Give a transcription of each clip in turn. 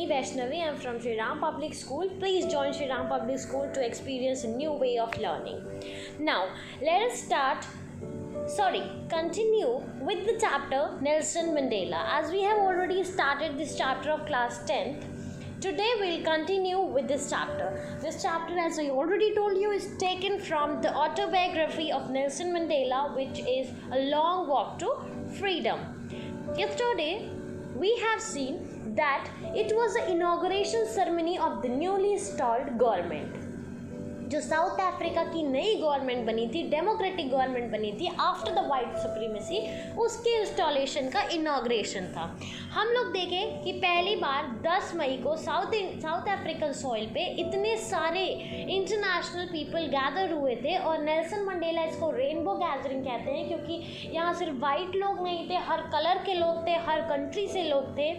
Vaishnavi. I'm from Sri Ram Public School. Please join Sri Ram Public School to experience a new way of learning. Now, let us continue with the chapter Nelson Mandela. As we have already started this chapter of class 10th, today we'll continue with this chapter. This chapter, as I already told you, is taken from the autobiography of Nelson Mandela, which is A Long Walk to Freedom. Yesterday, we have seen that it was the inauguration ceremony of the newly installed government. जो south Africa की नई government बनी थी, democratic government बनी थी after the white supremacy, उसके installation का inauguration था. हम लोग देखें कि पहली बार 10 मई को साउथ अफ्रीकन सॉइल पे इतने सारे इंटरनेशनल पीपल गैदर हुए थे. और नेल्सन मंडेला इसको रेनबो गैदरिंग कहते हैं, क्योंकि यहाँ सिर्फ वाइट लोग नहीं थे, हर कलर के लोग थे, हर कंट्री से लोग थे.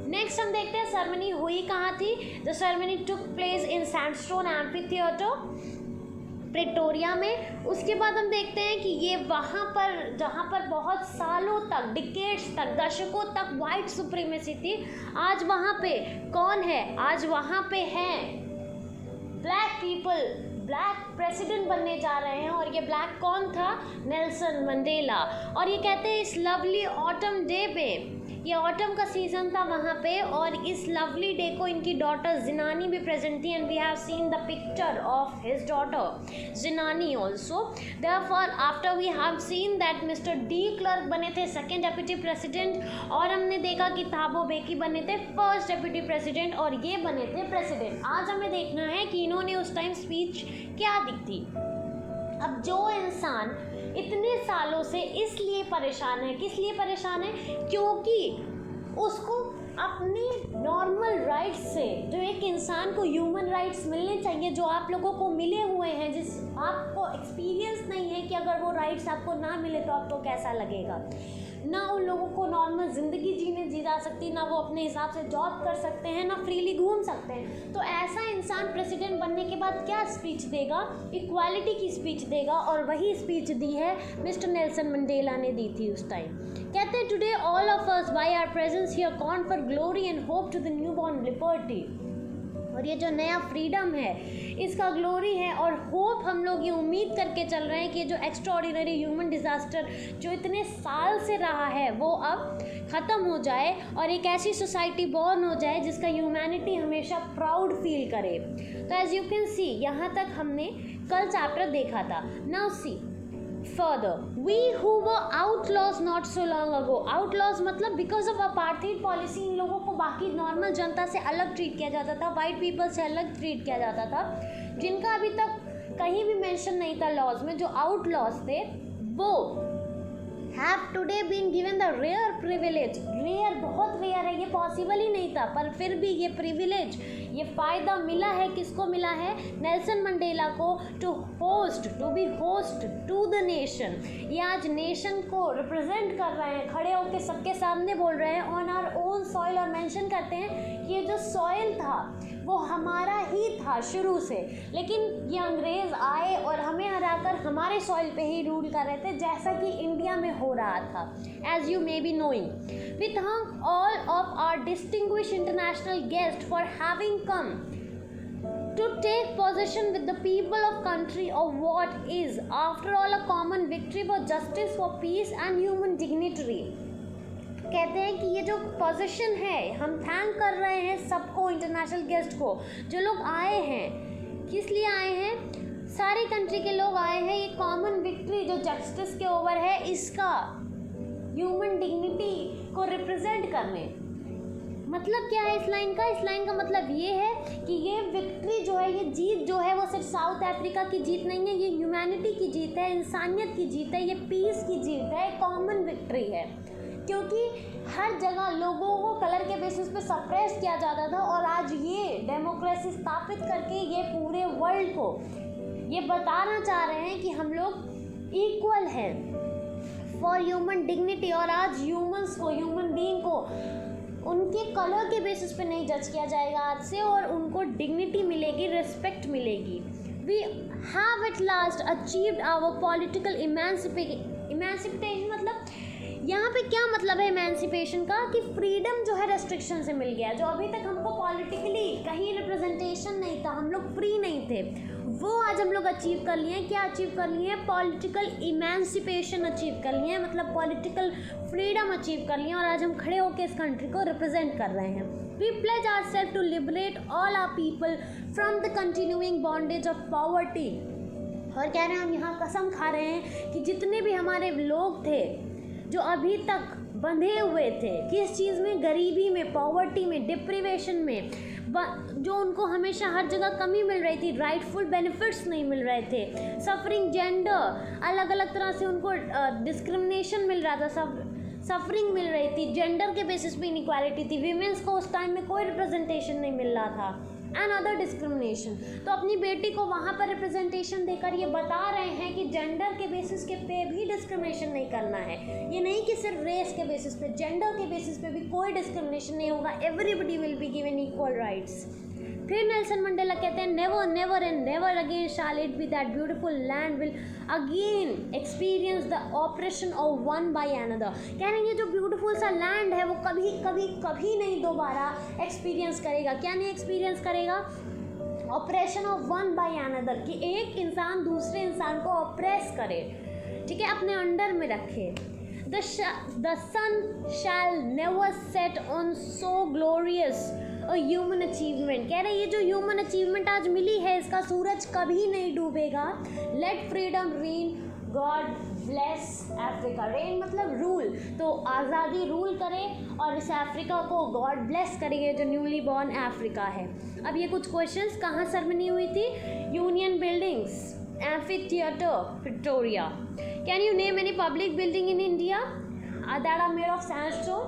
नेक्स्ट हम देखते हैं सेरेमनी हुई कहाँ थी. The ceremony took place in sandstone amphitheatre, Pretoria में. उसके बाद हम देखते हैं कि ये वहाँ पर जहाँ पर बहुत सालों तक, डिकेड्स तक, दशकों तक वाइट सुप्रीमेसी थी, आज वहाँ पे कौन है? आज वहाँ पे हैं ब्लैक पीपल. ब्लैक प्रेसिडेंट बनने जा रहे हैं. और ये ब्लैक कौन था? Nelson Mandela. और ये कहते हैं इस लवली ऑटम डे पे, ये ऑटम का सीज़न था वहाँ पे, और इस लवली डे को इनकी डॉटर जिनानी भी प्रेजेंट थी. And we have seen the picture of his daughter जिनानी also. Therefore after we have seen that mister de Klerk बने थे सेकेंड डेप्यूटी प्रेसिडेंट, और हमने देखा कि थाबो बेकी बने थे फर्स्ट डेप्यूटी प्रेसिडेंट, और ये बने थे प्रेसिडेंट. आज हमें देखना है कि इन्होंने उस टाइम स्पीच क्या दी थी. अब जो इंसान इतने सालों से इसलिए परेशान है, किस लिए परेशान है? क्योंकि उसको अपने नॉर्मल राइट्स से, जो एक इंसान को ह्यूमन राइट्स मिलने चाहिए, जो आप लोगों को मिले हुए हैं, जिस आपको एक्सपीरियंस नहीं है कि अगर वो राइट्स आपको ना मिले तो आपको कैसा लगेगा. ना उन लोगों को नॉर्मल ज़िंदगी जी जा सकती, ना वो अपने हिसाब से जॉब कर सकते हैं, ना फ्रीली घूम सकते हैं. तो ऐसा इंसान प्रेसिडेंट बनने के बाद क्या स्पीच देगा? इक्वालिटी की स्पीच देगा. और वही स्पीच दी है मिस्टर नेल्सन मंडेला ने दी थी उस टाइम. कहते हैं today all of us by our presence here confer glory and hope to the new born liberty. और ये जो नया फ्रीडम है, इसका ग्लोरी है और होप. हम लोग ये उम्मीद करके चल रहे हैं कि जो एक्स्ट्राऑर्डिनरी ह्यूमन डिज़ास्टर जो इतने साल से रहा है वो अब ख़त्म हो जाए, और एक ऐसी सोसाइटी बॉर्न हो जाए जिसका ह्यूमैनिटी हमेशा प्राउड फील करे. तो एज यू कैन सी, यहाँ तक हमने कल चैप्टर देखा था. Now see further, we who were outlaws not so long ago. outlaws मतलब because of apartheid policy इन लोगों को बाकी नॉर्मल जनता से अलग ट्रीट किया जाता था, वाइट पीपल से अलग ट्रीट किया जाता था, जिनका अभी तक कहीं भी मेंशन नहीं था लॉज में. जो आउटलॉज थे वो have today been given the rare privilege. Rare, बहुत रेयर है, ये पॉसिबल ही नहीं था, पर फिर भी ये प्रिविलेज, ये फ़ायदा मिला है. किसको मिला है? नेल्सन मंडेला को. To be host to the nation. ये आज नेशन को रिप्रेजेंट कर रहे हैं, खड़े होकर सबके सामने बोल रहे हैं ऑन आवर ओन सॉइल, और मेंशन करते हैं कि ये जो सॉइल था वो हमारा ही था शुरू से, लेकिन ये अंग्रेज़ आए और हमें हराकर हमारे सॉइल पे ही रूल कर रहे थे, जैसा कि इंडिया में हो रहा था. As you may be knowing, we thank all of our distinguished international guest for having come to take possession with the people of country of what is after all a common victory for justice, for peace and human dignity. कहते हैं कि ये जो position है, हम thank कर रहे हैं सबको, इंटरनेशनल गेस्ट को, जो लोग आए हैं. किस लिए आए हैं? सारी कंट्री के लोग आए हैं. ये कॉमन विक्ट्री जो जस्टिस के ओवर है, इसका ह्यूमन डिग्निटी को रिप्रेजेंट करने. मतलब क्या है इस लाइन का? इस लाइन का मतलब ये है कि ये विक्ट्री जो है, ये जीत जो है, वो सिर्फ साउथ अफ्रीका की जीत नहीं है, ये ह्यूमैनिटी की जीत है, इंसानियत की जीत है, ये पीस की जीत है, कॉमन विक्ट्री है. क्योंकि हर जगह लोगों को कलर के बेसिस पे सप्रेस किया जाता था, और आज ये डेमोक्रेसी स्थापित करके ये पूरे वर्ल्ड को ये बताना चाह रहे हैं कि हम लोग इक्वल हैं फॉर ह्यूमन डिग्निटी. और आज ह्यूमंस को, ह्यूमन बीइंग को उनके कलर के बेसिस पे नहीं जज किया जाएगा आज से, और उनको डिग्निटी मिलेगी, रिस्पेक्ट मिलेगी. We have at last achieved our political emancipation. मतलब यहाँ पे क्या मतलब है इमेंसिपेशन का, कि फ्रीडम जो है रेस्ट्रिक्शन से मिल गया। जो अभी तक हमको पॉलिटिकली कहीं रिप्रेजेंटेशन नहीं था, हम लोग फ्री नहीं थे, वो आज हम लोग अचीव कर लिए हैं। क्या अचीव कर लिए हैं? पॉलिटिकल इमेंसिपेशन अचीव कर लिए हैं, मतलब पॉलिटिकल फ्रीडम अचीव कर लिए हैं, और आज हम खड़े होकर इस कंट्री को रिप्रेजेंट कर रहे हैं। We pledge ourselves to liberate all our people from the continuing bondage of poverty। और कह रहे हैं हम यहाँ कसम खा रहे हैं कि जितने भी हमारे लोग थे जो अभी तक बंधे हुए थे किस चीज़ में, गरीबी में, पॉवर्टी में, डिप्रीवेशन में, जो उनको हमेशा हर जगह कमी मिल रही थी, राइटफुल बेनिफिट्स नहीं मिल रहे थे, सफरिंग जेंडर, अलग अलग तरह से उनको डिस्क्रिमिनेशन मिल रहा था, सफरिंग मिल रही थी, जेंडर के बेसिस पे इनइक्वालिटी थी, वीमेंस को उस टाइम में कोई रिप्रेजेंटेशन नहीं मिल रहा था, एंड अदर डिस्क्रिमिनेशन। तो अपनी बेटी को वहाँ पर रिप्रेजेंटेशन देकर ये बता रहे हैं कि जेंडर के बेसिस के पे भी डिस्क्रिमिनेशन नहीं करना है। ये नहीं कि सिर्फ रेस के बेसिस पे, जेंडर के बेसिस पे भी कोई डिस्क्रिमिनेशन नहीं होगा, everybody will be given equal rights. फिर नेल्सन मंडेला कहते हैं never never and never again shall it be that beautiful land will again experience the operation of one by another. कह रहे हैं ये जो ब्यूटीफुल सा लैंड है वो कभी कभी कभी नहीं दोबारा एक्सपीरियंस करेगा। क्या नहीं एक्सपीरियंस करेगा? Operation of one by another, कि एक इंसान दूसरे इंसान को ऑप्रेस करे, ठीक है, अपने अंडर में रखे। The sun shall never set on so glorious a human achievement। कह रहे हैं ये जो ह्यूमन अचीवमेंट आज मिली है इसका सूरज कभी नहीं डूबेगा। Let freedom reign, God bless Africa। Rain मतलब रूल, तो आज़ादी रूल करे और इस अफ्रीका को गॉड ब्लेस करेंगे जो न्यूली बॉर्न अफ्रीका है। अब ये कुछ क्वेश्चंस, कहाँ सेरेमनी हुई थी? Union buildings, Amphitheatre, Victoria। Can you name any public building in India that are made of sandstone?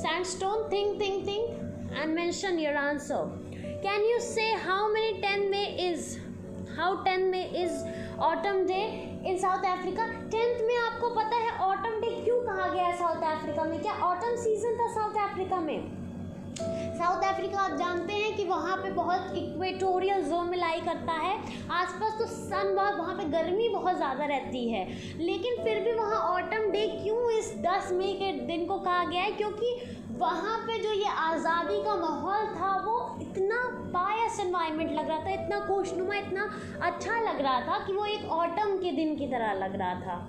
Sandstone, think, and mention your answer. Can you say how 10 May is Autumn Day in South Africa? 10th में आपको पता है Autumn Day क्यों कहा गया है South Africa में? क्या ऑटम सीजन था साउथ अफ्रीका में? साउथ अफ्रीका आप जानते हैं कि वहाँ पे बहुत इक्वेटोरियल जोन में लाई करता है, आसपास तो सन बहुत, वहाँ पे गर्मी बहुत ज़्यादा रहती है, लेकिन फिर भी वहाँ ऑटम डे क्यों इस 10 मई के दिन को कहा गया है? क्योंकि वहाँ पे जो ये आज़ादी का माहौल था वो इतना पायस एनवायरनमेंट लग रहा था, इतना खुशनुमा, इतना अच्छा लग रहा था कि वो एक ऑटम के दिन की तरह लग रहा था।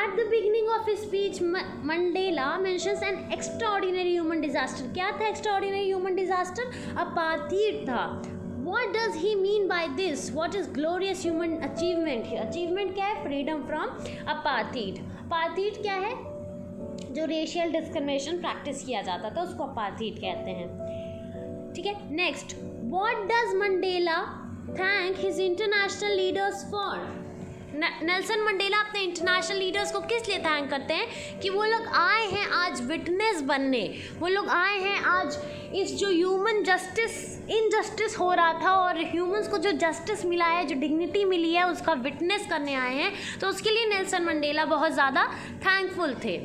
At the beginning of his speech, Mandela mentions an extraordinary human disaster। क्या था extraordinary human disaster? अपार्थीड था। What does he mean by this? What is glorious human achievement here? Achievement क्या है? Freedom from apartheid। अपार्थीड क्या है? जो racial discrimination practice किया जाता था उसको अपार्थीड कहते हैं, ठीक है। Next, What does Mandela thank his international leaders for? Nelson Mandela अपने इंटरनेशनल लीडर्स को किस लिए थैंक करते हैं? कि वो लोग आए हैं आज विटनेस बनने, वो लोग आए हैं आज इस जो ह्यूमन जस्टिस इनजस्टिस हो रहा था और ह्यूमंस को जो जस्टिस मिला है, जो डिग्निटी मिली है, उसका विटनेस करने आए हैं। तो उसके लिए नेल्सन मंडेला बहुत ज़्यादा थैंकफुल थे।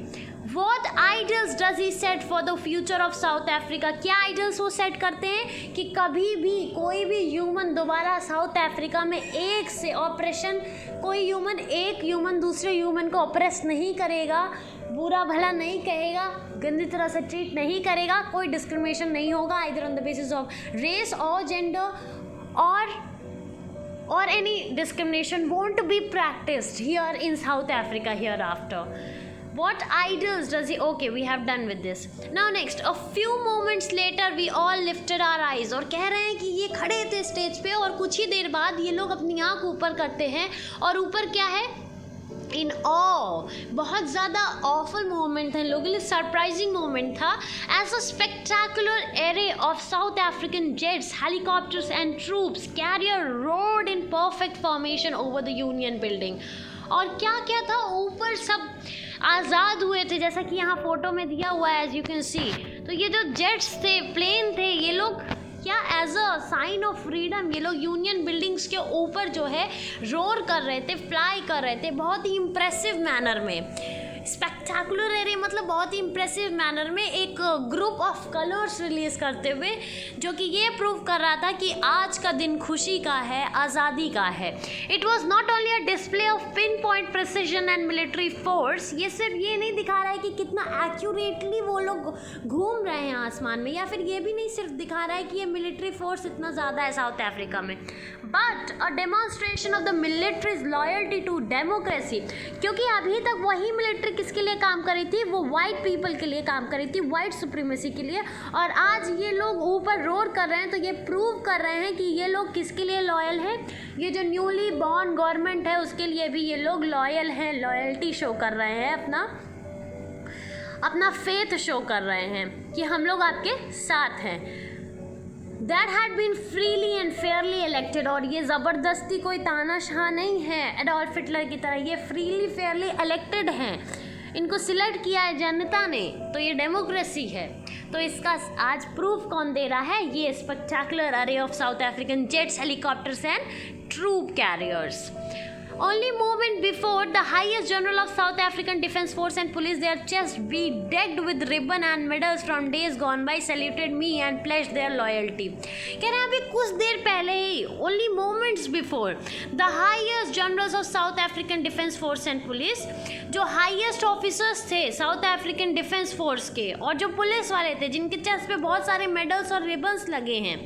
What ideals does he set for the future of South Africa? क्या आइडल्स वो सेट करते हैं कि कभी भी कोई भी ह्यूमन दोबारा साउथ अफ्रीका में एक से ऑपरेशन, कोई ह्यूमन एक ह्यूमन दूसरे ह्यूमन को ऑपरेस नहीं करेगा, बुरा भला नहीं कहेगा, गंदी तरह से ट्रीट नहीं करेगा, कोई डिस्क्रिमिनेशन नहीं होगा either on the basis of race और gender or any discrimination won't be practiced here in South Africa hereafter. What idols does he? Okay, we have done with this. Now next, a few moments later we all lifted our eyes। और कह रहे हैं कि ये खड़े थे stage पे और कुछ ही देर बाद ये लोग अपनी आँख ऊपर करते हैं, और ऊपर क्या है? इन बहुत ज़्यादा ऑफुल मोमेंट था, इन लोगों के लिए सरप्राइजिंग मोमेंट था। As a spectacular array of South African jets, helicopters and troops carrier roared in perfect formation over the Union Building. और क्या क्या था? ऊपर सब आज़ाद हुए थे, जैसा कि यहाँ फोटो में दिया हुआ है एज यू कैन सी। तो ये जो जेट्स थे, प्लेन थे, ये लोग क्या as a sign of freedom ये लोग यूनियन बिल्डिंग्स के ऊपर जो है रोर कर रहे थे, फ्लाई कर रहे थे बहुत ही इम्प्रेसिव मैनर में। स्पेक्टाकुलर एरे मतलब बहुत ही इंप्रेसिव मैनर में एक ग्रुप ऑफ कलर्स रिलीज करते हुए, जो कि ये प्रूव कर रहा था कि आज का दिन खुशी का है, आज़ादी का है। It was not only a display of pin point precision and military force, ये सिर्फ ये नहीं दिखा रहा है कि कितना एक्यूरेटली वो लोग घूम रहे हैं आसमान में, या फिर ये भी नहीं सिर्फ दिखा रहा है कि ये मिलिट्री फोर्स इतना ज़्यादा है साउथ अफ्रीका में, but a demonstration of the military's loyalty to democracy. क्योंकि अभी तक वही मिलिट्री किसके लिए काम कर रही थी, वो वाइट पीपल के लिए काम कर रही थी, वाइट सुप्रीमेसी के लिए, और आज ये लोग ऊपर रोर कर रहे हैं, तो ये प्रूव कर रहे हैं कि ये लोग किसके लिए लॉयल हैं, ये जो न्यूली बॉर्न गवर्नमेंट है उसके लिए भी ये लोग लॉयल हैं, लॉयल्टी शो कर रहे हैं, अपना फेथ शो कर रहे हैं कि हम लोग आपके साथ हैं। That had been freely and fairly elected, और ये ज़बरदस्ती कोई तानाशाह नहीं है एडोल्फ हिटलर की तरह, ये फ्रीली फेयरली इलेक्टेड हैं, इनको सिलेक्ट किया है जनता ने, तो ये डेमोक्रेसी है। तो इसका आज प्रूफ कौन दे रहा है, ये spectacular array of South African jets, helicopters and troop carriers. Only moment before, the highest general of South African Defence Force and Police, their chests bedecked with ribbon and medals from days gone by, saluted me and pledged their loyalty. कह रहे हैं अभी कुछ देर पहले ही, only moments before, the highest generals of South African Defence Force and Police, जो highest officers थे South African Defence Force के, और जो पुलिस वाले थे जिनके चेस्ट पे बहुत सारे मेडल्स और रिबन्स लगे हैं,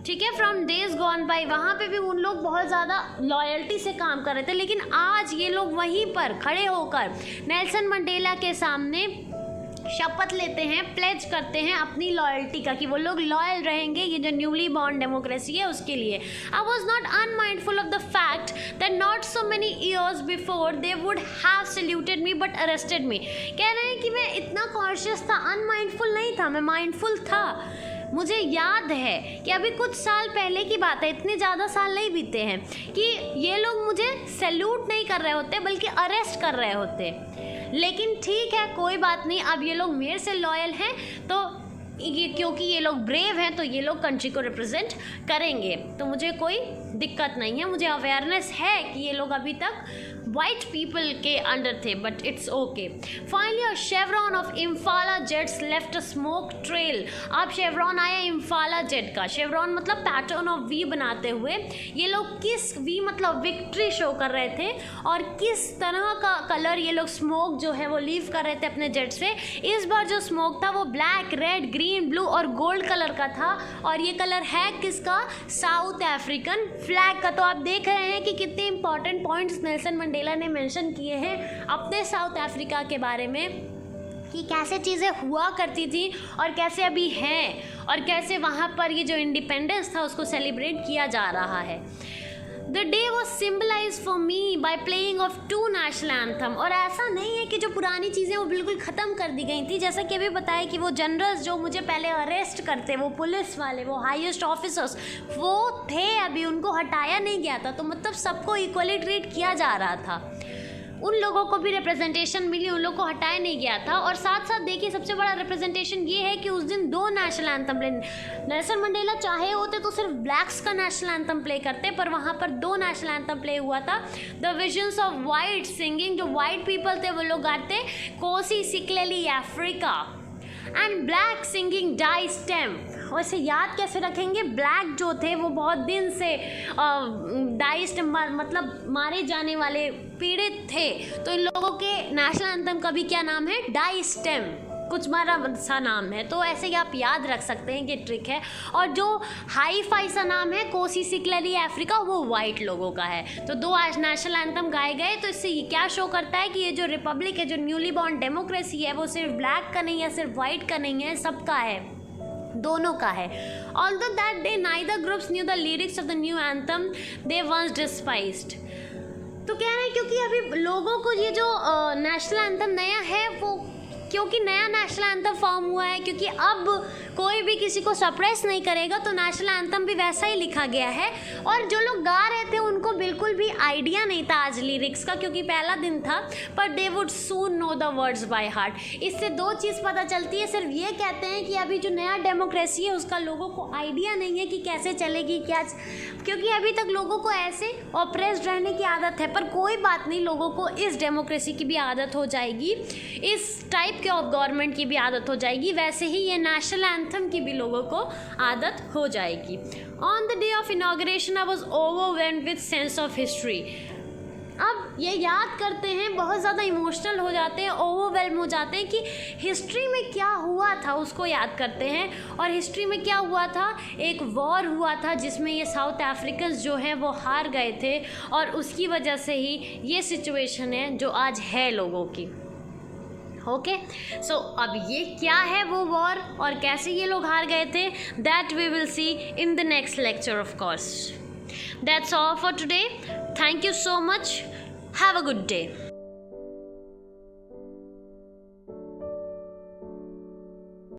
ठीक है, फ्रॉम डेज गॉन बाई, वहाँ पे भी उन लोग बहुत ज़्यादा लॉयल्टी से काम कर रहे थे, लेकिन आज ये लोग वहीं पर खड़े होकर नेल्सन मंडेला के सामने शपथ लेते हैं, प्लेज करते हैं अपनी लॉयल्टी का, कि वो लोग लॉयल रहेंगे ये जो न्यूली बॉर्न डेमोक्रेसी है उसके लिए। I was not unmindful of the fact that not so many years before they would have saluted me but arrested me. कह रहे हैं कि मैं इतना कॉन्शियस था, अनमाइंडफुल नहीं था, मैं माइंडफुल था। मुझे याद है कि अभी कुछ साल पहले की बात है, इतने ज़्यादा साल नहीं बीते हैं, कि ये लोग मुझे सैल्यूट नहीं कर रहे होते बल्कि अरेस्ट कर रहे होते। लेकिन ठीक है, कोई बात नहीं, अब ये लोग मेरे से लॉयल हैं, तो ये क्योंकि ये लोग ब्रेव हैं तो ये लोग कंट्री को रिप्रेजेंट करेंगे, तो मुझे कोई दिक्कत नहीं है। मुझे अवेयरनेस है कि ये लोग अभी तक वाइट पीपल के अंडर थे, but it's okay. Finally a chevron of Impala jets left a smoke trail. अब शेवरॉन आया इम्फाला जेट का, शेवरॉन मतलब पैटर्न ऑफ वी बनाते हुए, ये लोग किस वी मतलब विक्ट्री शो कर रहे थे, और किस तरह का कलर ये लोग स्मोक जो है वो लीव कर रहे थे अपने जेट से। इस बार जो स्मोक था वो ब्लैक, रेड, ग्रीन, ब्लू और गोल्ड कलर का था, और ये कलर है किसका, साउथ अफ्रीकन फ्लैग का। तो आप देख रहे हैं कि कितने इंपॉर्टेंट पॉइंट्स नेल्सन मंडेला ने मेंशन किए हैं अपने साउथ अफ्रीका के बारे में, कि कैसे चीज़ें हुआ करती थी और कैसे अभी हैं, और कैसे वहाँ पर ये जो इंडिपेंडेंस था उसको सेलिब्रेट किया जा रहा है। The day was symbolized for me by playing of 2 national anthem। और ऐसा नहीं है कि जो पुरानी चीज़ें वो बिल्कुल ख़त्म कर दी गई थी, जैसा कि अभी बताया कि वो जनरल्स जो मुझे पहले अरेस्ट करते, वो पुलिस वाले, वो हाईएस्ट ऑफिसर्स वो थे, अभी उनको हटाया नहीं गया था, तो मतलब सबको इक्वली ट्रीट किया जा रहा था, उन लोगों को भी रिप्रेजेंटेशन मिली, उन लोगों को हटाया नहीं गया था। और साथ साथ देखिए सबसे बड़ा रिप्रेजेंटेशन ये है कि उस दिन 2 national anthem play, Nelson Mandela चाहे होते तो सिर्फ ब्लैक्स का नेशनल एंथम प्ले करते, पर वहाँ पर 2 नेशनल एंथम प्ले हुआ था। The visions of white singing, जो वाइट पीपल थे वो लोग गाते Nkosi Sikelel iAfrika, and black singing Die Stem. वैसे याद कैसे रखेंगे, ब्लैक जो थे वो बहुत दिन से डाई स्टेम मतलब मारे जाने वाले पीड़ित थे, तो इन लोगों के नेशनल एंथम का भी क्या नाम है, डाई स्टेम, कुछ मारा सा नाम है, तो ऐसे ही आप याद रख सकते हैं कि ट्रिक है। और जो हाई फाई सा नाम है कोसी सिक्लेली अफ्रीका, वो वाइट लोगों का है। तो 2 आज नेशनल एंथम गाए गए, तो इससे ये क्या शो करता है कि ये जो रिपब्लिक है, जो न्यूली बॉर्न डेमोक्रेसी है, वो सिर्फ ब्लैक का नहीं है, सिर्फ वाइट का नहीं है, सबका है, दोनों का है। Although that day neither groups knew the lyrics of the new anthem they once despised। तो कह रहे हैं क्योंकि अभी लोगों को ये जो नेशनल एंथम नया है वो क्योंकि नया नेशनल एंथम फॉर्म हुआ है, क्योंकि अब कोई भी किसी को सप्रेस नहीं करेगा, तो नेशनल एंथम भी वैसा ही लिखा गया है। और जो लोग गा रहे थे उनको बिल्कुल भी आइडिया नहीं था आज लिरिक्स का, क्योंकि पहला दिन था, पर they would soon know the words by heart. इससे दो चीज़ पता चलती है, सिर्फ ये कहते हैं कि अभी जो नया डेमोक्रेसी है उसका लोगों को आइडिया नहीं है कि कैसे चलेगी, क्या, क्योंकि अभी तक लोगों को ऐसे ऑप्रेस्ड रहने की आदत है। पर कोई बात नहीं, लोगों को इस डेमोक्रेसी की भी आदत हो जाएगी, इस टाइप के ऑफ गवर्नमेंट की भी आदत हो जाएगी, वैसे ही ये नेशनल एंथम की भी लोगों को आदत हो जाएगी। On the day of inauguration I was overwhelmed with sense of history. अब ये याद करते हैं, बहुत ज़्यादा इमोशनल हो जाते हैं, ओवरवेल्म हो जाते हैं कि हिस्ट्री में क्या हुआ था उसको याद करते हैं। और हिस्ट्री में क्या हुआ था, एक वॉर हुआ था जिसमें ये साउथ अफ्रीकन्स जो हैं वो हार गए थे, और उसकी वजह से ही ये सिचुएशन है जो आज है लोगों की। ओके, सो अब ये क्या है वो वॉर और कैसे ये लोग हार गए थे, that we will see in the next lecture of course. That's all for today. Thank you so much. Have a good day.